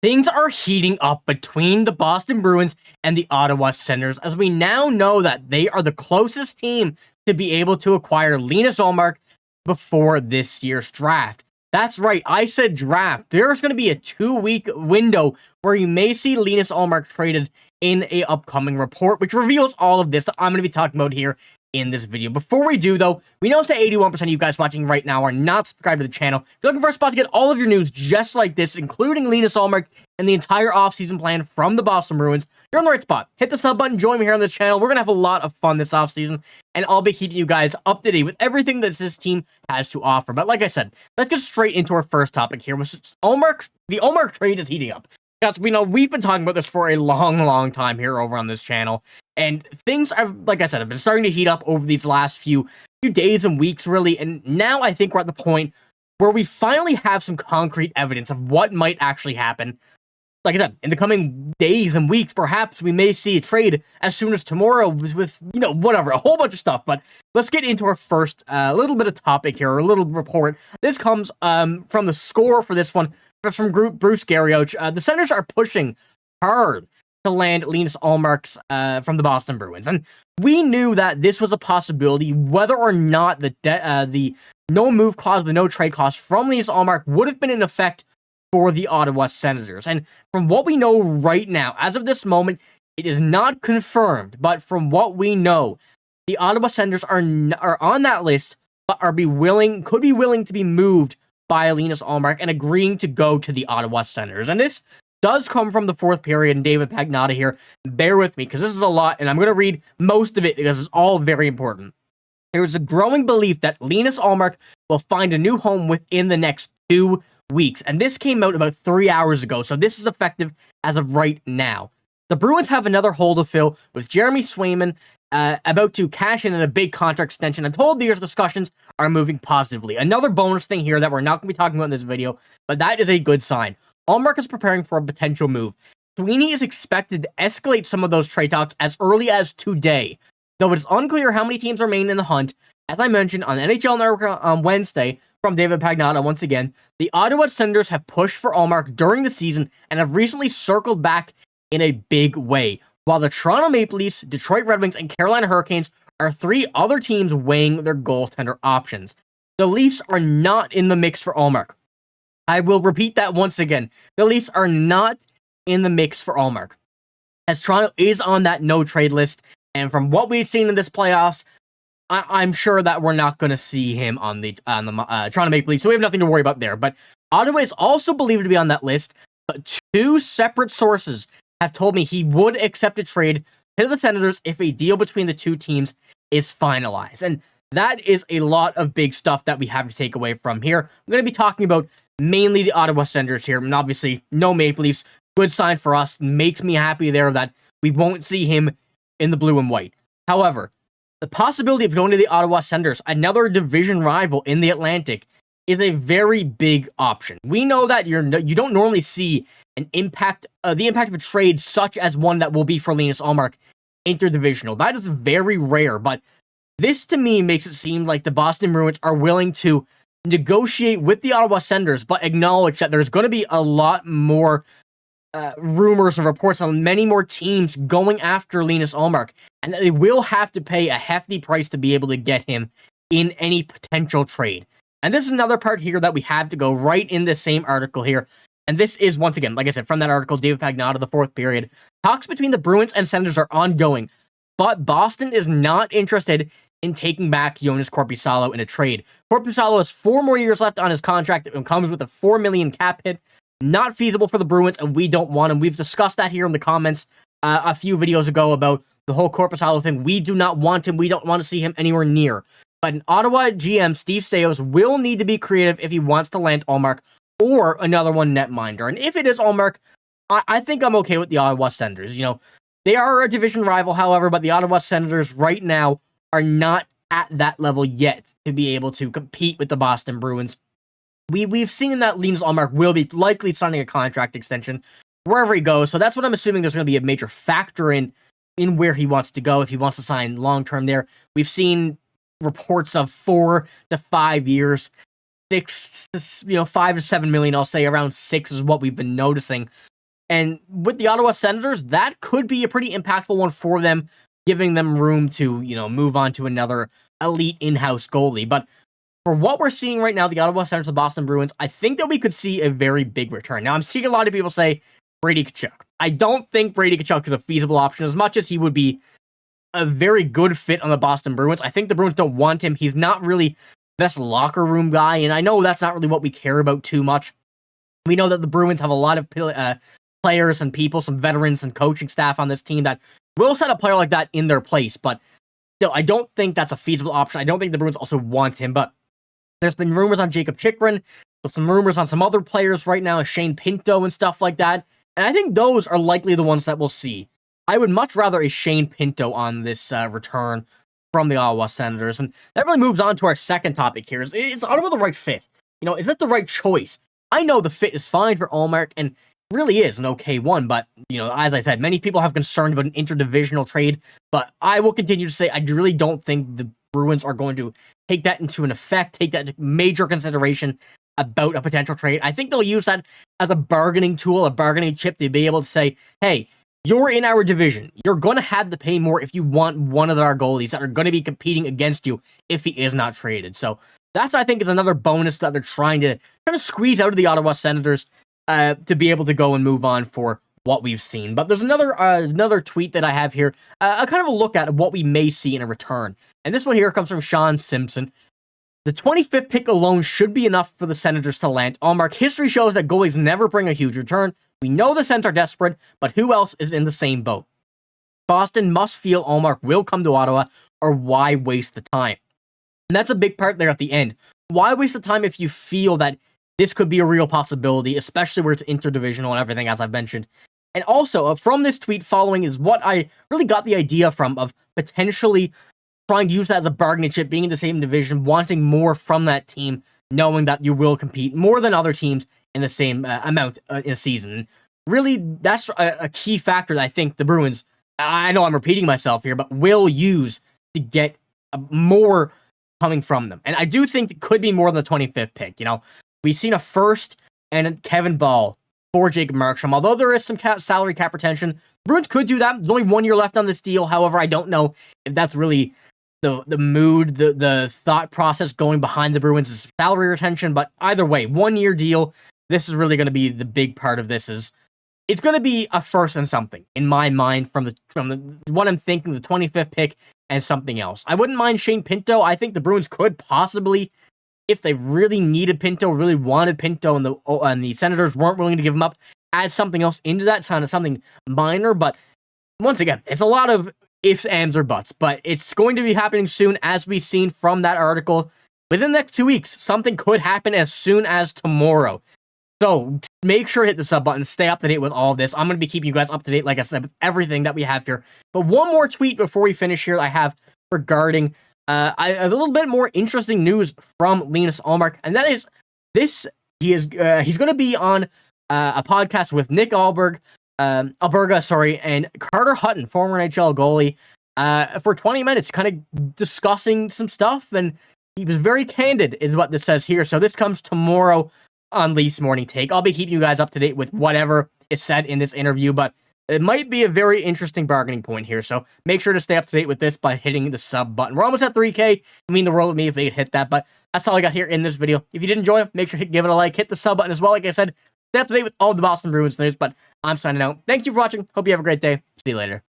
Things are heating up between the Boston Bruins and the Ottawa Senators, as we now know that they are the closest team to be able to acquire Linus Ullmark before this year's draft. That's right, I said draft. There's going to be a 2-week window where you may see Linus Ullmark traded in a upcoming report, which reveals all of this that I'm going to be talking about here in this video. Before we do, though, we know that 81% of you guys watching right now are not subscribed to the channel. If you're looking for a spot to get all of your news just like this, including Linus Ullmark and the entire offseason plan from the Boston Bruins, you're in the right spot. Hit the sub button, join me here on this channel. We're going to have a lot of fun this offseason, and I'll be keeping you guys up to date with everything that this team has to offer. But like I said, let's get straight into our first topic here, which is Ullmark. The Ullmark trade is heating up. Guys, we know we've been talking about this for a long time here over on this channel, and things are, like I said, have been starting to heat up over these last few days and weeks, really, and now I think we're at the point where we finally have some concrete evidence of what might actually happen. Like I said, in the coming days and weeks, perhaps we may see a trade as soon as tomorrow with whatever, a whole bunch of stuff. But let's get into our first little bit of topic here, a little report. This comes from the score for this one, from Bruce Garrioch. The Senators are pushing hard to land Linus Ullmark from the Boston Bruins. And we knew that this was a possibility, whether or not the no-move clause, the no-trade clause from Linus Ullmark would have been in effect for the Ottawa Senators. And from what we know right now, as of this moment, it is not confirmed, but from what we know, the Ottawa Senators are on that list, but could be willing to be moved by Linus Ullmark and agreeing to go to the Ottawa Senators. And this does come from the fourth period, and David Pastrnak here. Bear with me, because this is a lot, and I'm going to read most of it because it's all very important. There is a growing belief that Linus Ullmark will find a new home within the next 2 weeks, and this came out about 3 hours ago, so this is effective as of right now. The Bruins have another hole to fill, with Jeremy Sweeney about to cash in a big contract extension, and told these discussions are moving positively. Another bonus thing here that we're not going to be talking about in this video, but that is a good sign. Ullmark is preparing for a potential move. Sweeney is expected to escalate some of those trade talks as early as today, though it is unclear how many teams remain in the hunt. As I mentioned on NHL Network on Wednesday, from David Pastrnak once again, the Ottawa Senators have pushed for Ullmark during the season and have recently circled back in a big way, while the Toronto Maple Leafs, Detroit Red Wings, and Carolina Hurricanes are 3 other teams weighing their goaltender options. The Leafs are not in the mix for Ullmark. I will repeat that once again. The Leafs are not in the mix for Ullmark, as Toronto is on that no-trade list, and from what we've seen in this playoffs, I'm sure that we're not going to see him on the Toronto Maple Leafs, so we have nothing to worry about there. But Ottawa is also believed to be on that list, but 2 separate sources have told me he would accept a trade to the Senators if a deal between the 2 teams is finalized. And that is a lot of big stuff that we have to take away from here. I'm going to be talking about mainly the Ottawa Senators here, and obviously no Maple Leafs. Good sign for us. Makes me happy there that we won't see him in the blue and white. However, the possibility of going to the Ottawa Senators, another division rival in the Atlantic, is a very big option. We know that you don't normally see the impact of a trade such as one that will be for Linus Ullmark interdivisional. That is very rare, but this to me makes it seem like the Boston Bruins are willing to negotiate with the Ottawa Senators, but acknowledge that there's going to be a lot more rumors and reports on many more teams going after Linus Ullmark, and that they will have to pay a hefty price to be able to get him in any potential trade. And this is another part here that we have to go right in this same article here. And this is, once again, like I said, from that article, David Pastrnak of the fourth period. Talks between the Bruins and Senators are ongoing, but Boston is not interested in taking back Joonas Korpisalo in a trade. Korpisalo has 4 more years left on his contract and comes with a $4 million cap hit. Not feasible for the Bruins, and we don't want him. We've discussed that here in the comments a few videos ago about the whole Korpisalo thing. We do not want him. We don't want to see him anywhere near. But an Ottawa GM, Steve Staios, will need to be creative if he wants to land Ullmark or another one netminder. And if it is Ullmark, I think I'm okay with the Ottawa Senators. They are a division rival, however, but the Ottawa Senators right now are not at that level yet to be able to compete with the Boston Bruins. We've seen that Linus Ullmark will be likely signing a contract extension wherever he goes, so that's what I'm assuming there's going to be a major factor in where he wants to go, if he wants to sign long-term there. We've seen reports of 4 to 5 years, 5 to 7 million, I'll say around 6 is what we've been noticing And with the Ottawa Senators, that could be a pretty impactful one for them, giving them room to, move on to another elite in-house goalie. But for what we're seeing right now, the Ottawa Senators, the Boston Bruins, I think that we could see a very big return. Now, I'm seeing a lot of people say Brady Tkachuk. I don't think Brady Tkachuk is a feasible option as much as he would be a very good fit on the Boston Bruins. I think the Bruins don't want him. He's not really the best locker room guy, and I know that's not really what we care about too much. We know that the Bruins have a lot of players and people, some veterans and coaching staff on this team that will set a player like that in their place, but still, I don't think that's a feasible option. I don't think the Bruins also want him, but there's been rumors on Jacob Chychrun, some rumors on some other players right now, Shane Pinto and stuff like that, and I think those are likely the ones that we'll see. I would much rather a Shane Pinto on this return from the Ottawa Senators, and that really moves on to our second topic here. Is Ottawa the right fit? Is that the right choice? I know the fit is fine for Ullmark, and really is an okay one, but, as I said, many people have concerned about an interdivisional trade, but I will continue to say I really don't think the Bruins are going to take that into an effect, take that into major consideration about a potential trade. I think they'll use that as a bargaining tool, a bargaining chip to be able to say, hey, you're in our division. You're going to have to pay more if you want one of our goalies that are going to be competing against you if he is not traded. So that's, I think, is another bonus that they're trying to kind of squeeze out of the Ottawa Senators to be able to go and move on for what we've seen. But there's another tweet that I have here, a kind of a look at what we may see in a return. And this one here comes from Sean Simpson. The 25th pick alone should be enough for the Senators to land Ullmark. History shows that goalies never bring a huge return. We know the Sens are desperate, but who else is in the same boat? Boston must feel Ullmark will come to Ottawa, or why waste the time? And that's a big part there at the end. Why waste the time if you feel that this could be a real possibility, especially where it's interdivisional and everything, as I've mentioned. And also, from this tweet following is what I really got the idea from, of potentially trying to use that as a bargaining chip, being in the same division, wanting more from that team, knowing that you will compete more than other teams in the same amount in a season. And really, that's a key factor that I think the Bruins, I know I'm repeating myself here, but will use to get more coming from them. And I do think it could be more than the 25th pick. We've seen a first and Kevin Ball for Jacob Marchand. Although there is some salary cap retention, the Bruins could do that. There's only 1 year left on this deal. However, I don't know if that's really the mood, the thought process going behind the Bruins' salary retention. But either way, 1 year deal. This is really going to be the big part of this. It's going to be a first and something in my mind from the what I'm thinking, the 25th pick and something else. I wouldn't mind Shane Pinto. I think the Bruins could possibly, if they really needed Pinto, really wanted Pinto, and the Senators weren't willing to give him up, add something else into that, something minor. But once again, it's a lot of ifs, ands, or buts. But it's going to be happening soon, as we've seen from that article. Within the next 2 weeks, something could happen as soon as tomorrow. So make sure to hit the sub button, stay up to date with all of this. I'm going to be keeping you guys up to date, like I said, with everything that we have here. But one more tweet before we finish here I have regarding I have a little bit more interesting news from Linus Ullmark, and that is this: he's going to be on a podcast with Nick Alberga, and Carter Hutton, former NHL goalie, for 20 minutes, kind of discussing some stuff, and he was very candid, is what this says here. So this comes tomorrow on Leafs Morning Take. I'll be keeping you guys up to date with whatever is said in this interview, but it might be a very interesting bargaining point here, so make sure to stay up to date with this by hitting the sub button. We're almost at 3K. It would mean the world with me if they could hit that, but that's all I got here in this video. If you did enjoy it, make sure to give it a like, hit the sub button as well. Like I said, stay up to date with all the Boston Bruins news, but I'm signing out. Thank you for watching. Hope you have a great day. See you later.